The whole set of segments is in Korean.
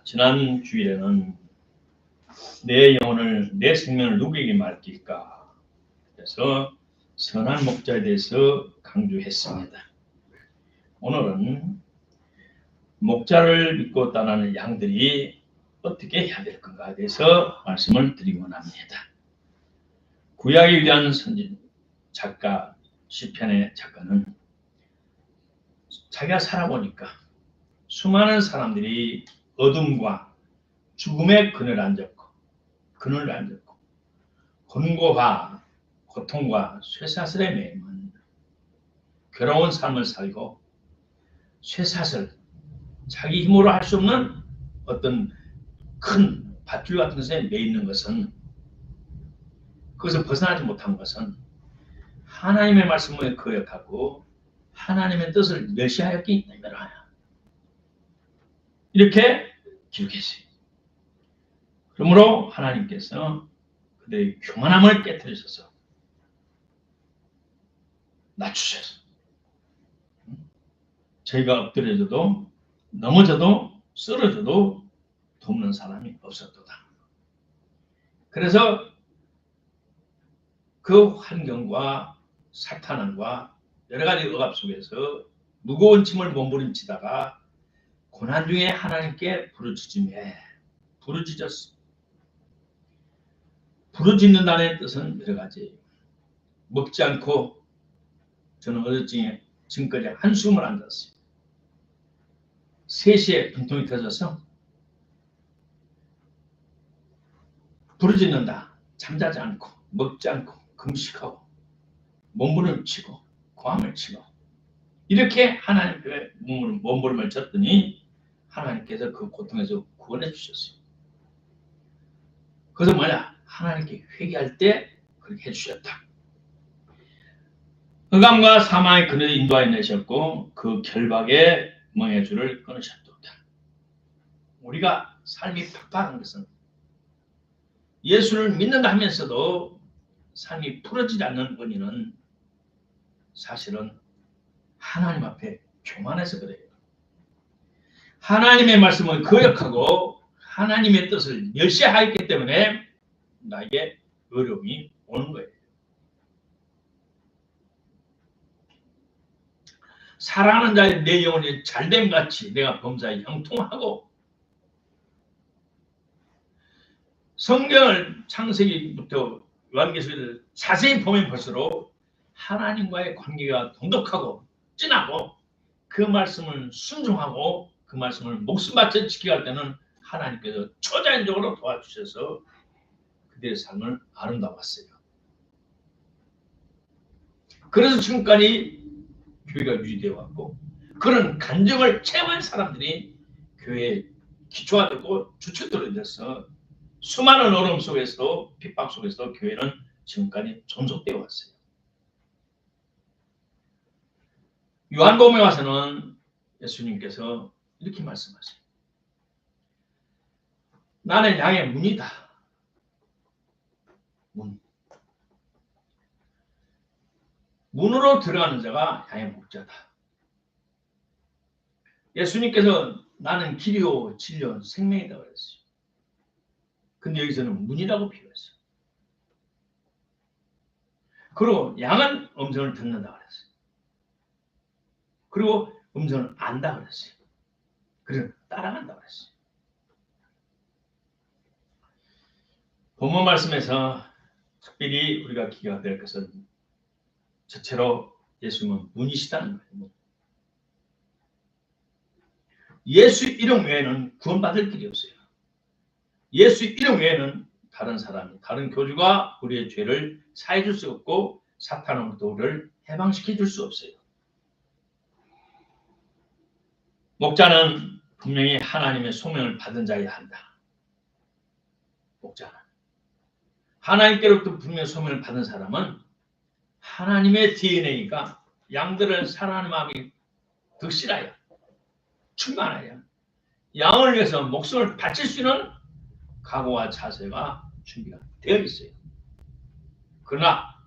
지난 주일에는 내 영혼을, 내 생명을 누구에게 맡길까? 그래서 선한 목자에 대해서 강조했습니다. 오늘은 목자를 믿고 따르는 양들이 어떻게 해야 될 건가에 대해서 말씀을 드리곤 합니다. 구약에 위대한 선진 작가, 시편의 작가는 자기가 살아보니까 수많은 사람들이 어둠과 죽음의 그늘 앉았고 곤고와 고통과 쇠사슬에 매이면 괴로운 삶을 살고 쇠사슬, 자기 힘으로 할 수 없는 어떤 큰 밧줄 같은 것에 매이는 것은, 그것을 벗어나지 못한 것은 하나님의 말씀을 거역하고 하나님의 뜻을 멸시하였기 때문이라, 이렇게 기록했어요. 그러므로 하나님께서 그들의 교만함을 깨뜨리셔서 낮추셔서 저희가 엎드려져도 넘어져도 쓰러져도 돕는 사람이 없었도다. 그래서 그 환경과 사탄과 여러 가지 억압 속에서 무거운 짐을 몸부림치다가 고난 중에 하나님께 부르짖었어. 부르짖는다는 뜻은 여러 가지. 먹지 않고 저는 어제 지금까지 한숨을 안 잤어요. 3시에 분통이 터져서 부르짖는다. 잠자지 않고 먹지 않고 금식하고 몸부림치고 고함을 치고 이렇게 하나님께 몸부림을 쳤더니 하나님께서 그 고통에서 구원해 주셨어요. 그래서 뭐냐? 하나님께 회개할 때 그렇게 해주셨다. 흑암과 사망의 그늘에 인도하여 내셨고 그 결박의 멍에 줄을 끊으셨도다. 우리가 삶이 팍팍한 것은 예수를 믿는다 하면서도 삶이 풀어지지 않는 원인은 사실은 하나님 앞에 교만해서 그래요. 하나님의 말씀을 거역하고 하나님의 뜻을 멸시하였기 때문에 나에게 어려움이 오는 거예요. 사랑하는 자의 내 영혼이 잘됨같이 내가 범사에 형통하고, 성경을 창세기부터 요한계시를 자세히 보면 볼수록 하나님과의 관계가 돈독하고 진하고 그 말씀을 순종하고 그 말씀을 목숨 바쳐 지켜갈 때는 하나님께서 초자연적으로 도와주셔서 그들의 삶을 아름다웠어요. 그래서 지금까지 교회가 유지되어 왔고, 그런 간증을 체험한 사람들이 교회의 기초가 되고 주축들이 돼서 수많은 어려움 속에서도 핍박 속에서도 교회는 지금까지 존속되어 왔어요. 요한복음에 와서는 예수님께서 이렇게 말씀하세요. 나는 양의 문이다. 문으로 들어가는 자가 양의 목자다. 예수님께서 나는 길이요 진리요 생명이다 그랬어요. 근데 여기서는 문이라고 표현했어요. 그리고 양은 음성을 듣는다 그랬어요. 그리고 음성을 안다 그랬어요. 그리고 따라간다 그랬어요. 본문 말씀에서 특별히 우리가 기억해야 될 것은 저체로 예수님은 문이시다는 거예요. 예수 이름 외에는 구원받을 길이 없어요. 예수 이름 외에는 다른 사람, 다른 교주가 우리의 죄를 사해 줄 수 없고 사탄으로부터 우리를 해방시켜 줄 수 없어요. 목자는 분명히 하나님의 소명을 받은 자여야 한다. 목자는 하나님께로부터 분명히 소명을 받은 사람은 하나님의 DNA가 양들을 사랑하는 마음이 득실하여 충만하여 양을 위해서 목숨을 바칠 수 있는 각오와 자세가 준비가 되어 있어요. 그러나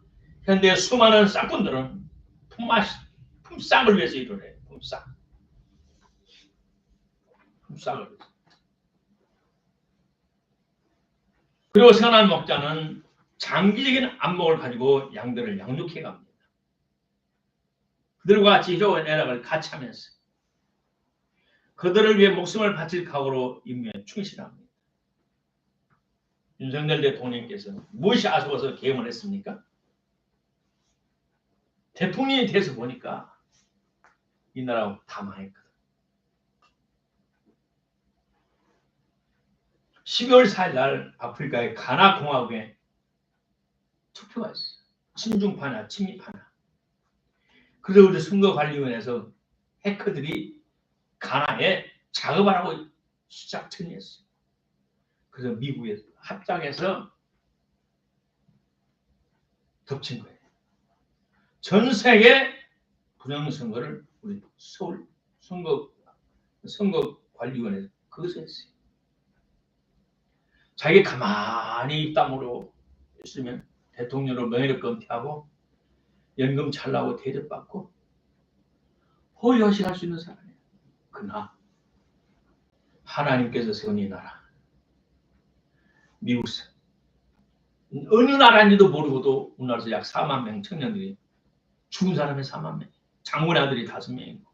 현대 수많은 싹꾼들은 품삯을 위해서 일을 해요. 품삯을 위해서. 그리고 선한 목자는 장기적인 안목을 가지고 양들을 양육해 갑니다. 그들과 같이 희로운 애락을 같이 하면서 그들을 위해 목숨을 바칠 각오로 임무에 충실합니다. 윤석열 대통령께서 무엇이 아쉬워서 계엄을 했습니까? 대통령이 돼서 보니까 이 나라가 다 망했거든. 12월 4일 날 아프리카의 가나 공화국에 투표가 있어요. 친중파나 친미파나. 그래서 우리 선거관리위원회에서 해커들이 가나에 작업을 하고 시작했어요. 그래서 미국에 합작해서 덮친 거예요. 전 세계 부정선거를 우리 서울 선거관리위원회에서 그것을 했어요. 자기 가만히 입담으로 있으면 대통령으로 명예를 건퇴하고 연금 잘 나오고 대접받고 호의호식할 수 있는 사람이에요. 그러나 하나님께서 세운 이 나라 미국 어느 나라인지도 모르고도 우리나라에서 약 4만 명 청년들이 죽은 사람이 4만 명, 장군의 아들이 5명이고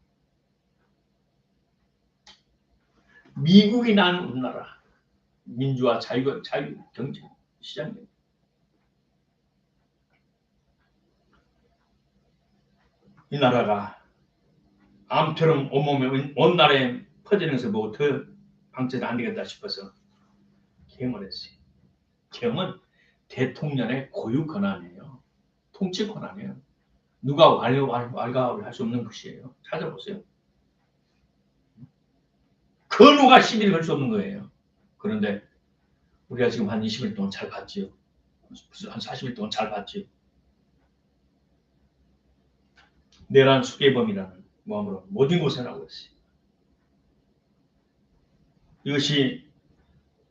미국이 난 우리나라 민주화 자유 경제 시장입니다. 이 나라가 암처럼 온몸에 온 나라에 퍼지는 것을 보고 더 방치는 안 되겠다 싶어서 계엄을 했어요. 계엄은 대통령의 고유 권한이에요. 통치 권한이에요. 누가 왈가왈부를 할 수 없는 것이에요. 찾아보세요. 그 누가 시비를 걸 수 없는 거예요. 그런데 우리가 지금 한 20일 동안 잘 봤지요. 한 40일 동안 잘 봤지요. 내란 수괴범이라는 모함으로 모든 곳에 나오고 있어요. 이것이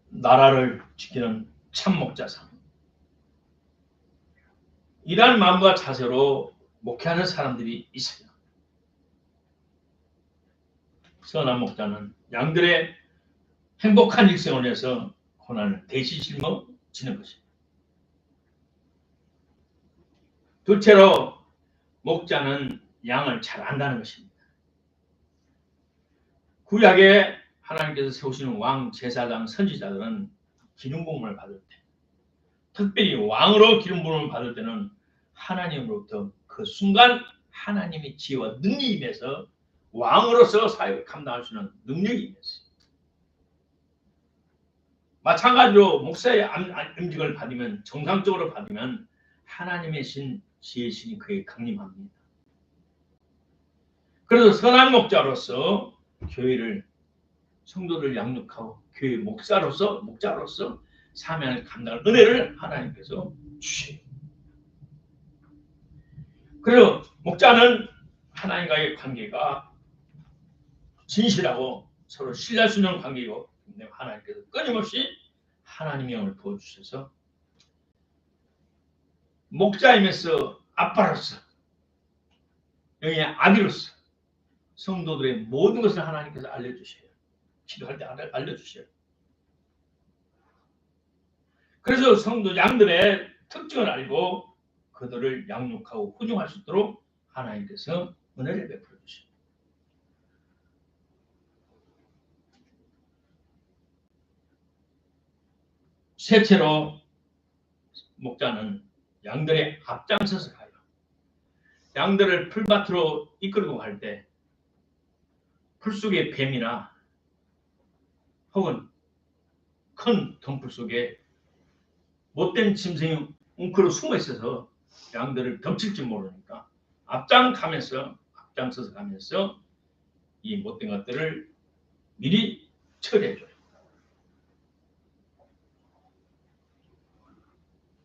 나라를 지키는 참목자상. 이러한 마음과 자세로 목회하는 사람들이 있어요. 선한 목자는 양들의 행복한 일생을 위해서 고난을 대신 짊어지는 것입니다. 둘째로 목자는 양을 잘 안다는 것입니다. 구약에 하나님께서 세우시는 왕, 제사장, 선지자들은 기름 부음을 받을 때, 특별히 왕으로 기름 부음을 받을 때는 하나님으로부터 그 순간 하나님의 지혜와 능력이 임해서 왕으로서 사역을 감당할 수 있는 능력이 임했어요. 마찬가지로 목사의 임직을 받으면, 정상적으로 받으면 하나님의 지혜신이 그에게 강림합니다. 그래서 선한 목자로서 교회를, 성도를 양육하고 교회 목자로서 사명을 감당할 은혜를 하나님께서 주셔요. 그리고 목자는 하나님과의 관계가 진실하고 서로 신뢰할 수 있는 관계이고, 하나님께서 끊임없이 하나님의 영을 부어주셔서 목자임에서 아빠로서, 영의 아기로서 성도들의 모든 것을 하나님께서 알려주셔요. 기도할 때 알려주셔요. 그래서 성도 양들의 특징을 알고 그들을 양육하고 훈육할 수 있도록 하나님께서 은혜를 베풀어 주셔요. 셋째로 목자는 양들의 앞장서서 가요. 양들을 풀밭으로 이끌고 갈 때 풀 속의 뱀이나 혹은 큰 덤불 속에 못된 짐승이 웅크려 숨어 있어서 양들을 덮칠지 모르니까 앞장서서 가면서 이 못된 것들을 미리 처리해줘요.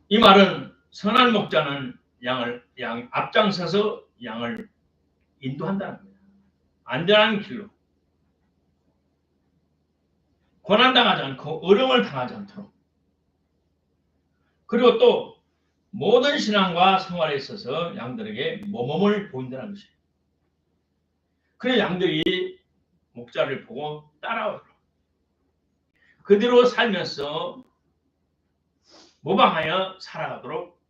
이 말은 선한 목자는 양 앞장서서 양을 인도한다는 거예요. 안전한 길로, 고난당하지 않고 어려움을 당하지 않도록. 그리고 또 모든 신앙과 생활에 있어서 양들에게 모범을 보인다는 것이에요. 그래서 양들이 목자를 보고 따라오도록, 그대로 살면서 모방하여 살아가도록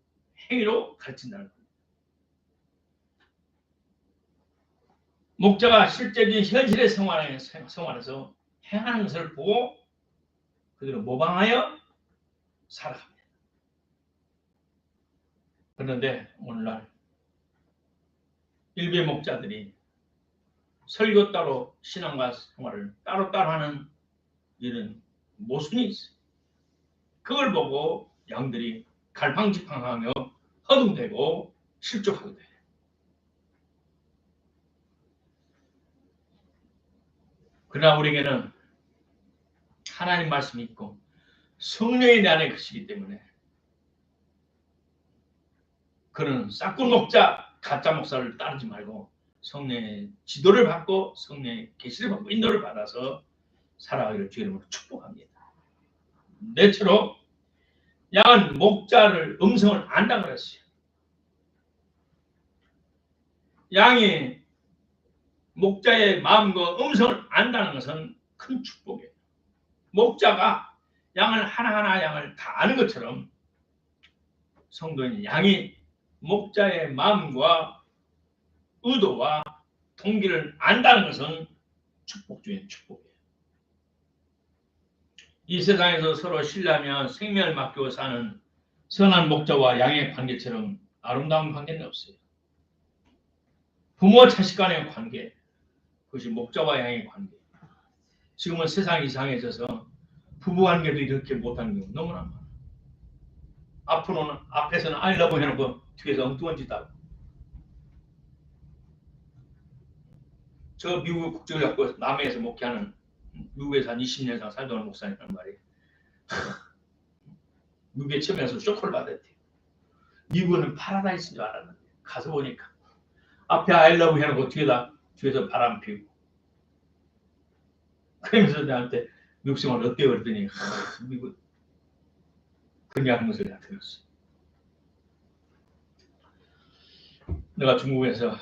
행위로 가르친다는 겁니다. 목자가 실제적인 현실의 생활에서 행하는 것을 보고 그대로 모방하여 살아갑니다. 그런데 오늘날 일부 목자들이 설교 따로 신앙과 생활을 따로따로 하는 이런 모순이 있어요. 그걸 보고 양들이 갈팡질팡하며 허둥대고 실족하게 돼요. 그러나 우리에게는 하나님 말씀이 있고 성령의 안에 것이기 때문에 그는 싹군 목자, 가짜 목사를 따르지 말고 성령의 지도를 받고 성령의 계시를 받고 인도를 받아서 살아가기를 주의 이름으로 축복합니다. 넷째로 양은 목자를 음성을 안다고 그랬어요. 양이 목자의 마음과 음성을 안다는 것은 큰 축복이에요. 목자가 양을 하나하나 양을 다 아는 것처럼 성도인 양이 목자의 마음과 의도와 동기를 안다는 것은 축복 중에 축복이에요. 이 세상에서 서로 신뢰하며 생명을 맡기고 사는 선한 목자와 양의 관계처럼 아름다운 관계는 없어요. 부모와 자식 간의 관계, 그것이 목자와 양의 관계. 지금은 세상이 이상해져서 부부관계도 이렇게 못하는 경우 너무나 많아요. 앞에서는 I love 해놓고 뒤에서 엉뚱한 짓 하고. 저 미국 국적을 갖고 남해에서 목회하는 미국에서 한 20년 이상 살던 목사님이란 말이에요. 미국에 처음에 와서 쇼크를 받았대요. 미국은 파라다이스인 줄 알았는데 가서 보니까 앞에 I love 해놓고 뒤에서 바람 피우고. 그러면서 나한테 미국 생활 어때요? 그랬더니 미국 그냥 하는 것을 다 들었어. 내가 중국에서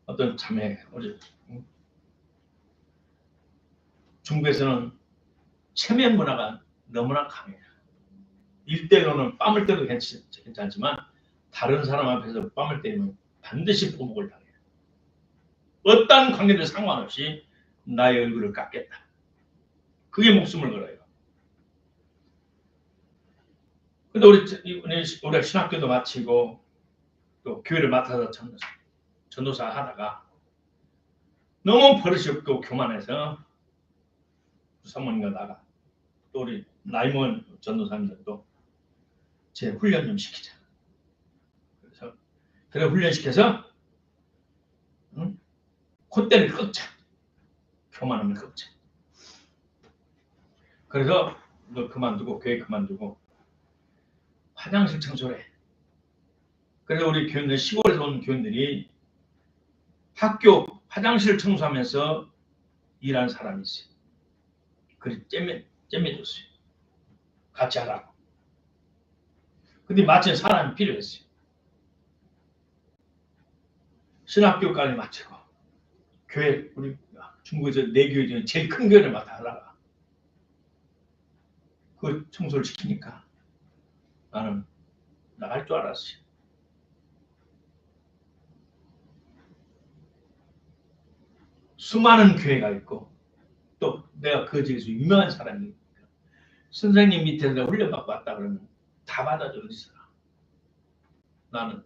어떤 자매 어제 중국에서는 체면 문화가 너무나 강해요. 일대로는 뺨을 때도 괜찮지만 다른 사람 앞에서 뺨을 때리면 반드시 보복을 당해요. 어떤 관계든 상관없이 나의 얼굴을 깎겠다. 그게 목숨을 걸어요. 근데 우리가 신학교도 마치고 또 교회를 맡아서 전도사 하다가 너무 버릇이 없고 교만해서 사모님과 나가 또 우리 나이 먹은 전도사님들도 제 훈련 좀 시키자. 그래서 그래 훈련시켜서 콧대를 꺾자. 교만함을 꺾자. 그래서 너 그만두고 교회 그만두고 화장실 청소를 해. 그래서 우리 교인들 시골에서 온 교인들이 학교 화장실 청소하면서 일하는 사람이 있어요. 그래서 잼매줬어요. 같이 하라고. 근데 마침 사람이 필요했어요. 신학교까지 마치고 교회 우리 중국에서 4교회 중에 제일 큰 교회를 맡아 하다가 그 청소를 시키니까 나는 나갈 줄 알았어요. 수많은 교회가 있고 또 내가 그 지역에서 유명한 사람이니까 선생님 밑에서 내가 훈련받고 왔다 그러면 다 받아줘 있어라. 나는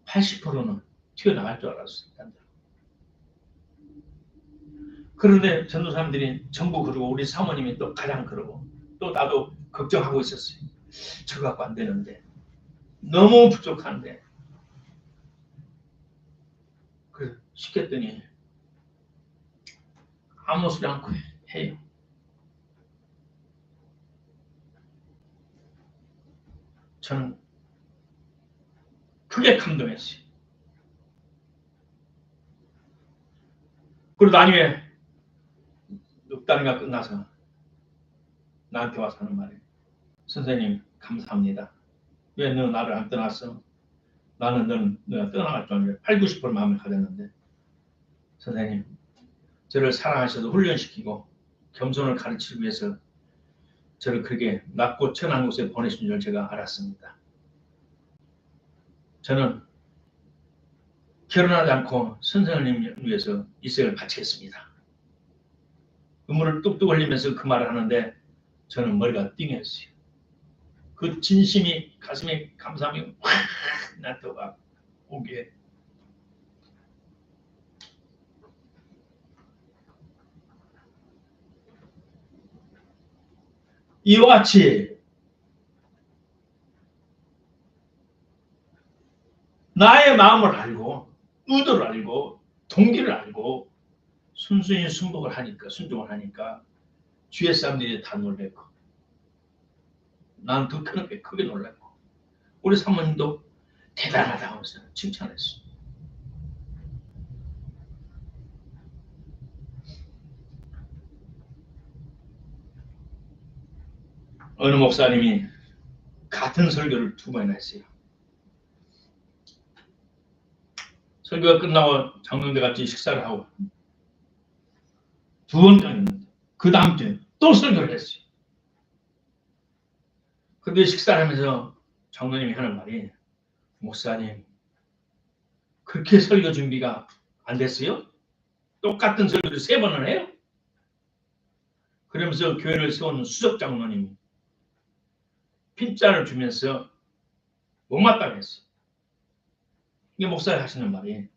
80%는 튀어나갈 줄 알았어요. 그런데 전도사님들이 전부 그러고 우리 사모님이 또 가장 그러고 또 나도 걱정하고 있었어요. 저거 갖고 안 되는데 너무 부족한데 그래서 시켰더니 아무 소리 않고 해요. 저는 크게 감동했어요. 그리고 나중에 6달인가 끝나서 나한테 와서 하는 말이에요. 선생님 감사합니다. 왜 너 나를 안 떠났어? 나는 너가 떠나갈 줄 알았는데 80, 90% 마음을 가졌는데 선생님 저를 사랑하셔서 훈련시키고 겸손을 가르치기 위해서 저를 그렇게 낮고 천한 곳에 보내신 줄 제가 알았습니다. 저는 결혼하지 않고 선생님을 위해서 이 생을 바치겠습니다. 눈물을 뚝뚝 흘리면서 그 말을 하는데 저는 머리가 띵했어요. 그 진심이 가슴에 감사함이 확 나타가 오게. 이와 같이 나의 마음을 알고 의도를 알고 동기를 알고 순순히 순종을 하니까 주위의 사람들이 다 놀랬고 난 더 크게 놀랐고 우리 사모님도 대단하다고 하면서 칭찬했어. 어느 목사님이 같은 설교를 2번이나 했어요. 설교가 끝나고 장로님들 같이 식사를 하고 2번까지 그 다음 주에 또 설교를 했어요. 근데 식사를 하면서 장로님이 하는 말이 목사님 그렇게 설교 준비가 안 됐어요? 똑같은 설교를 3번을 해요? 그러면서 교회를 세우는 수석 장로님이 핀잔을 주면서 못마땅 했어요. 이게 목사가 하시는 말이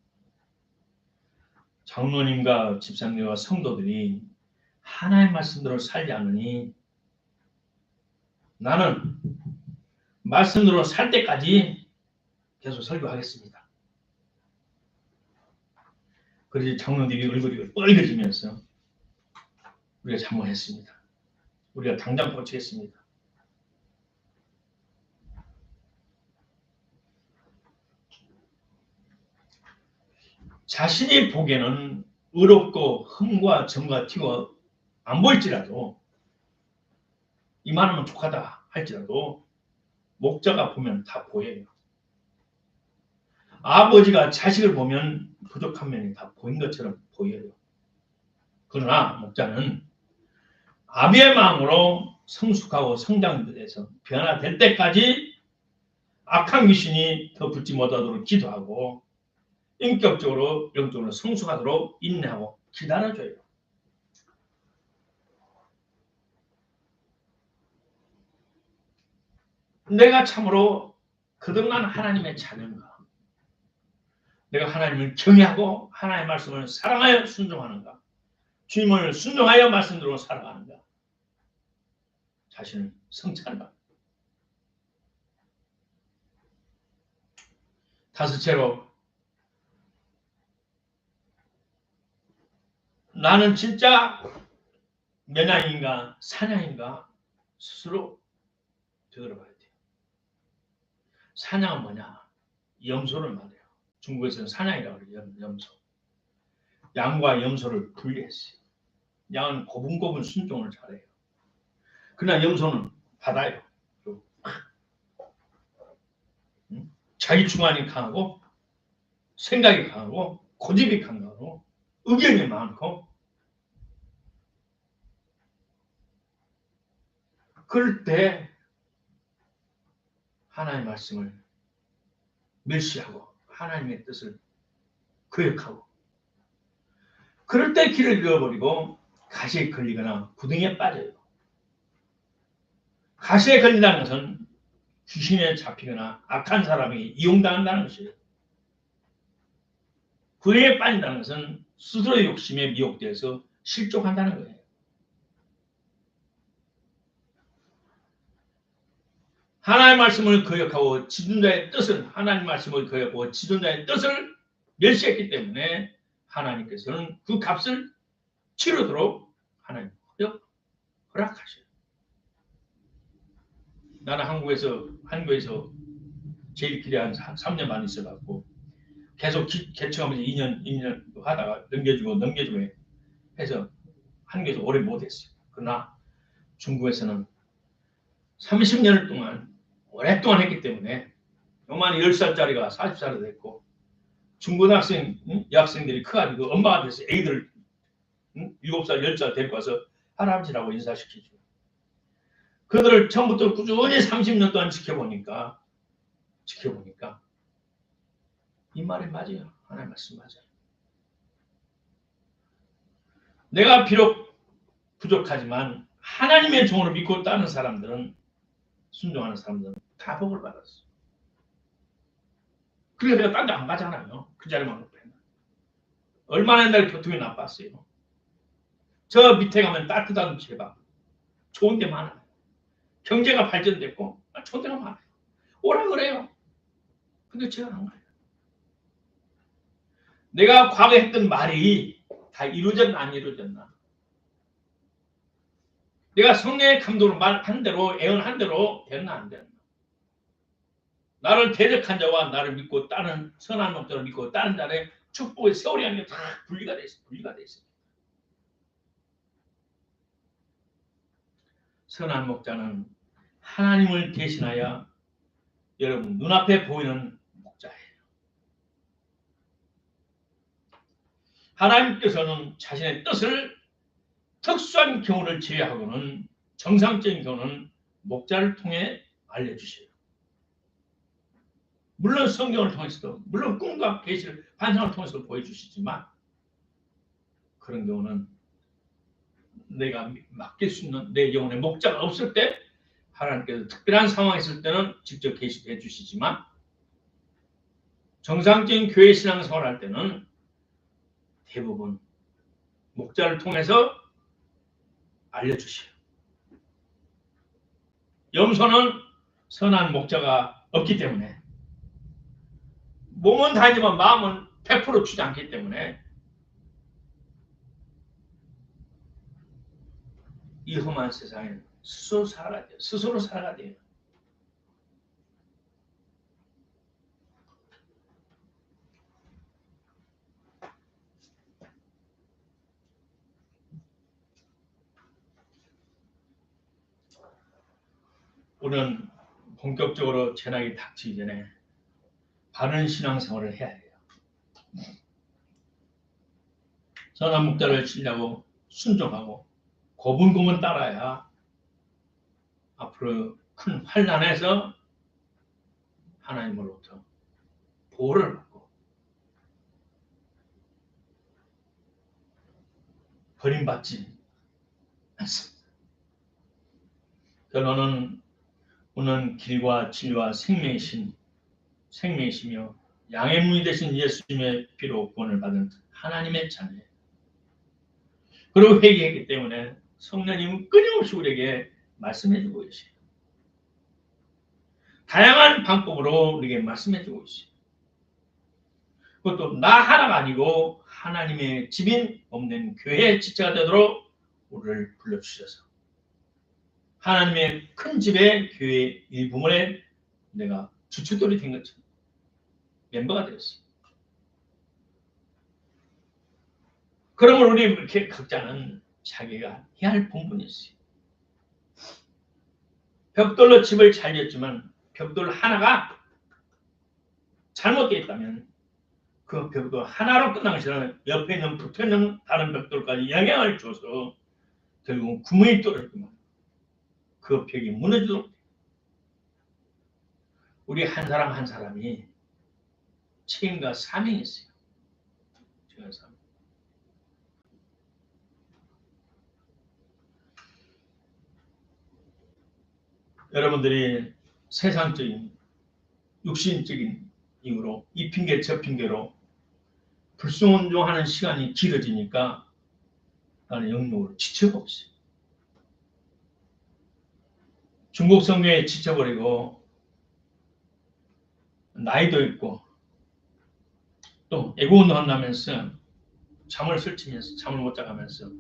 장로님과 집사님과 성도들이 하나의 말씀대로 살지 않으니 나는 말씀대로 살 때까지 계속 설교하겠습니다. 그래서 장로님이 얼굴이 빨개지면서 우리가 잘못했습니다. 우리가 당장 고치겠습니다. 자신이 보기에는 의롭고 흠과 점과 티가 안 보일지라도 이만하면 족하다 할지라도 목자가 보면 다 보여요. 아버지가 자식을 보면 부족한 면이 다 보인 것처럼 보여요. 그러나 목자는 아비의 마음으로 성숙하고 성장돼서 변화될 때까지 악한 귀신이 더 붙지 못하도록 기도하고 인격적으로 영적으로 성숙하도록 인내하고 기다려줘요. 내가 참으로 거듭난 하나님의 자녀인가? 내가 하나님을 경외하고 하나님의 말씀을 사랑하여 순종하는가? 주님을 순종하여 말씀대로 살아가는가? 자신을 성찰하라. 다섯째로 나는 진짜 면양인가 사냥인가 스스로 되돌아봐야 돼요. 사냥은 뭐냐? 염소를 말해요. 중국에서는 사냥이라고 그래요. 염소. 양과 염소를 분리했어요. 양은 고분고분 순종을 잘해요. 그러나 염소는 받아요. 자기 주관이 강하고 생각이 강하고 고집이 강하고 의견이 많고 그럴 때 하나님의 말씀을 멸시하고 하나님의 뜻을 거역하고 그럴 때 길을 잃어버리고 가시에 걸리거나 구덩이에 빠져요. 가시에 걸린다는 것은 귀신에 잡히거나 악한 사람에게 이용당한다는 것이에요. 구덩이에 빠진다는 것은 스스로의 욕심에 미혹되어서 실족한다는 거예요. 하나님의 말씀을 거역하고 지존자의 뜻을 하나님의 말씀을 거역하고 지존자의 뜻을 멸시했기 때문에 하나님께서는 그 값을 치르도록 하나님 허락하셔요. 나는 한국에서 제일 길에 한 3년 반 있어갖고 계속 개척하면서 2년 하다가 넘겨주고 해서 한국에서 오래 못했어요. 그러나 중국에서는 30년을 동안 오랫동안 했기 때문에 요만 10살짜리가 40살이 됐고 중고등학생 여학생들이 커가지고 엄마가 돼서 애기들 7살 10살 데리고 와서 할아버지라고 인사시키죠. 그들을 처음부터 꾸준히 30년 동안 지켜보니까 이 말이 맞아요. 하나님 말씀 맞아요. 내가 비록 부족하지만 하나님의 종으로 믿고 따르는 사람들은, 순종하는 사람들은 다 복을 받았어. 그래서 내가 딴 데 안 가잖아요. 그 자리만 놓고. 얼마나 옛날에 교통이 나빴어요. 저 밑에 가면 따뜻한 제방, 좋은 데 많아요. 경제가 발전됐고 좋은 데가 많아요. 오라 그래요. 근데 제가 안 가요. 내가 과거에 했던 말이 다 이루어졌나 안 이루어졌나. 내가 성령의 감동으로 말한 대로, 애언한 대로 됐나 안 됐나. 나를 대적한 자와 나를 믿고 따른 선한 목자를 믿고 따른 자의 축복의 세월이 아니라 다 분리가 돼 있어요. 분리가 돼 있어요. 선한 목자는 하나님을 대신하여 여러분 눈앞에 보이는 목자예요. 하나님께서는 자신의 뜻을 특수한 경우를 제외하고는, 정상적인 경우는 목자를 통해 알려주셔요. 물론 성경을 통해서도, 물론 꿈과 계시를 환상을 통해서 보여주시지만, 그런 경우는 내가 맡길 수 있는 내 영혼의 목자가 없을 때, 하나님께서 특별한 상황이 있을 때는 직접 계시해 주시지만, 정상적인 교회 신앙생활을 할 때는 대부분 목자를 통해서 알려주셔요. 염소는 선한 목자가 없기 때문에, 몸은 다니지만 마음은 100% 주지 않기 때문에 이 험한 세상에 스스로 살아가야 돼요. 스스로 살아가야 돼요. 우리는 본격적으로 재난이 닥치기 전에 바른 신앙생활을 해야 해요. 선한 목자를 신뢰하고 순종하고 고분고분 따라야 앞으로 큰 환난에서 하나님으로부터 보호를 받고 버림받지 않습니다. 결론은 오는 길과 진리와 생명이시며 양의 문이 되신 예수님의 피로 구원을 받은 하나님의 자녀예요. 그리고 회개했기 때문에 성령님은 끊임없이 우리에게 말씀해주고 계세요. 다양한 방법으로 우리에게 말씀해주고 있어요. 그것도 나 하나가 아니고 하나님의 집인 없는 교회의 지체가 되도록 우리를 불러주셔서 하나님의 큰 집의 교회 일부분에 내가 주춧돌이 된 것처럼 멤버가 되었어요. 그러면 우리 이렇게 각자는 자기가 해야 할 본분이 있어요. 벽돌로 집을 잘 지었지만 벽돌 하나가 잘못되어 있다면 그 벽돌 하나로 끝난 것이 아니라 옆에 있는 붙어있는 다른 벽돌까지 영향을 줘서 결국은 구멍이 뚫어지면 그 벽이 무너지도록 돼요. 우리 한 사람 한 사람이 책임과 사명이 있어요. 여러분들이 세상적인 육신적인 이유로 이 핑계 저 핑계로 불순종하는 시간이 길어지니까 나는 영적으로 지쳐가고 있어요. 중국 성경에 지쳐버리고 나이도 있고 또 애고운동 한다면서 잠을 설치면서 잠을 못 자가면서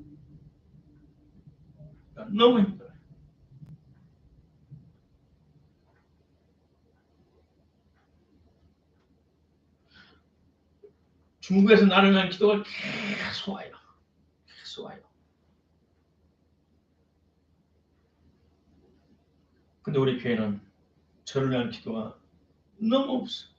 너무 힘들어요. 중국에서 나를 위한 기도가 계속 와요. 계속 와요. 근데 우리 교회는 저를 위한 기도가 너무 없어.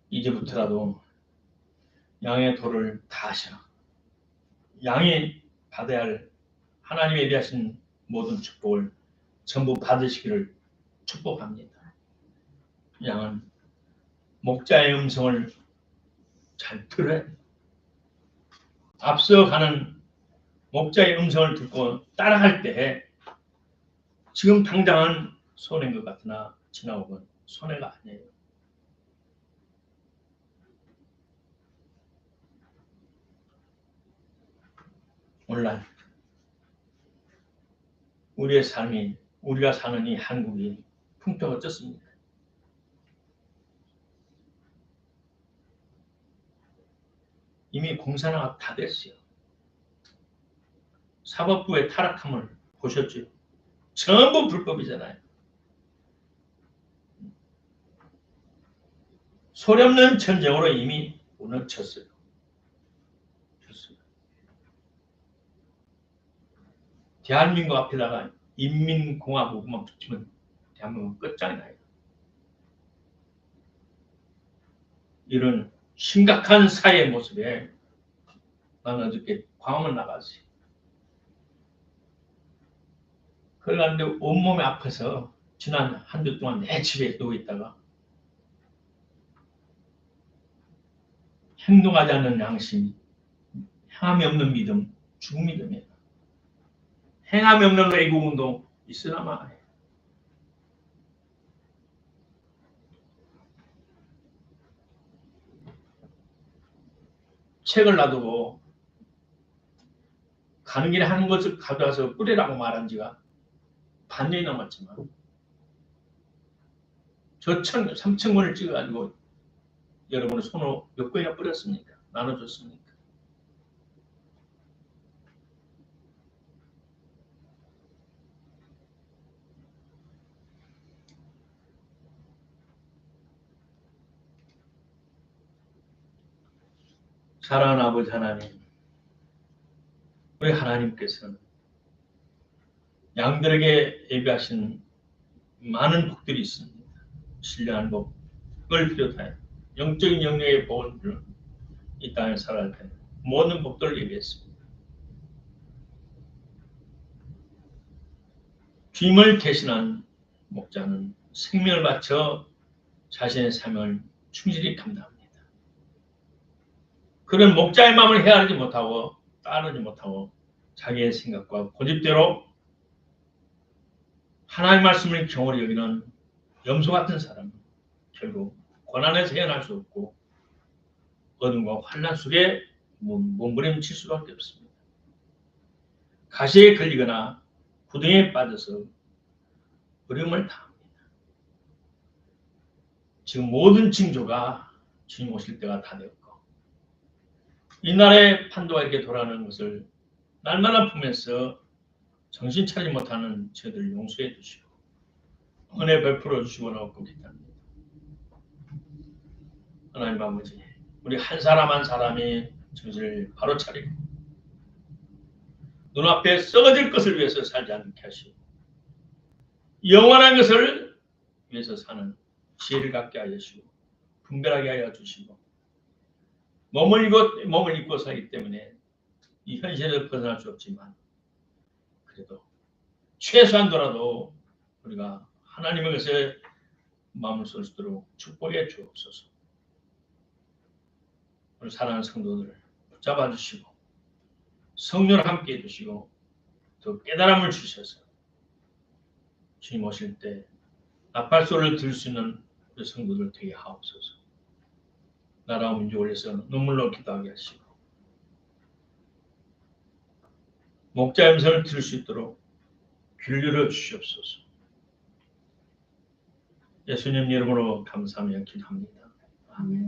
이제부터라도 양의 도를 다하셔 양이 받아야 할 하나님에 대하신 모든 축복을 전부 받으시기를 축복합니다. 양은 목자의 음성을 잘 들어야 돼요. 앞서가는 목자의 음성을 듣고 따라갈 때 지금 당장은 손해인 것 같으나 지나오면 손해가 아니에요. 오늘날 우리의 삶이 우리가 사는 이 한국이 풍토가 어떻습니까? 이미 공산화가 다 됐어요. 사법부의 타락함을 보셨죠? 전부 불법이잖아요. 소리없는 전쟁으로 이미 무너졌어요. 대한민국 앞에다가 인민공화국만 붙이면 대한민국 끝장나요. 이런 심각한 사회의 모습에 나는 어저께 광화문 나갔어요. 그래가지고 온몸이 아파서 지난 한 주 동안 내 집에 누워있다가 행동하지 않는 양심, 행함이 없는 믿음, 죽음 믿음이에요. 행함이 없는 애국운동 있으나마 해요. 책을 놔두고 가는 길에 한 것을 가져와서 뿌리라고 말한 지가 반년이 넘었지만 저 3,000권을 찍어가지고 여러분의 손으로 몇 권이나 뿌렸습니까? 나눠줬습니까? 사랑하는 아버지 하나님, 우리 하나님께서는 양들에게 예비하신 많은 복들이 있습니다. 신령한 복을 비롯하여 영적인 영역의 복을 이 땅에 살아갈 때 모든 복들을 예비했습니다. 주임을 대신한 목자는 생명을 바쳐 자신의 삶을 충실히 감당합니다. 그런 목자의 마음을 헤아리지 못하고 따르지 못하고 자기의 생각과 고집대로 하나님의 말씀을 경홀히 여기는 염소 같은 사람은 결국 고난에서 헤어날 수 없고 어둠과 환난 속에 몸부림칠 수밖에 없습니다. 가시에 걸리거나 구덩이에 빠져서 어려움을 당합니다. 지금 모든 징조가 주님 오실 때가 다 되었고 이 나라의 판도가 이렇게 돌아가는 것을 날마다 보면서 정신 차리지 못하는 저희들 용서해 주시고 은혜 베풀어 주시고 나오고 기도합니다. 하나님 아버지, 우리 한 사람 한 사람이 정신을 바로 차리고 눈앞에 썩어질 것을 위해서 살지 않게 하시고 영원한 것을 위해서 사는 지혜를 갖게 하여 주시고 분별하게 하여 주시고 몸을 입고 살기 때문에 이 현실을 벗어날 수 없지만 그래도 최소한도라도 우리가 하나님의 것에 마음을 쏠 수 있도록 축복해 주옵소서. 우리 사랑하는 성도들을 붙잡아 주시고 성령을 함께 해주시고 또 깨달음을 주셔서 주님 오실 때 나팔소리를 들을 수 있는 우리 성도들 되게 하옵소서. 나라와 민족을 위해서 눈물로 기도하게 하시고 목자의 음성을 들을 수 있도록 귀를 열어 주시옵소서. 예수님 이름으로 감사하며 기도합니다. 아멘.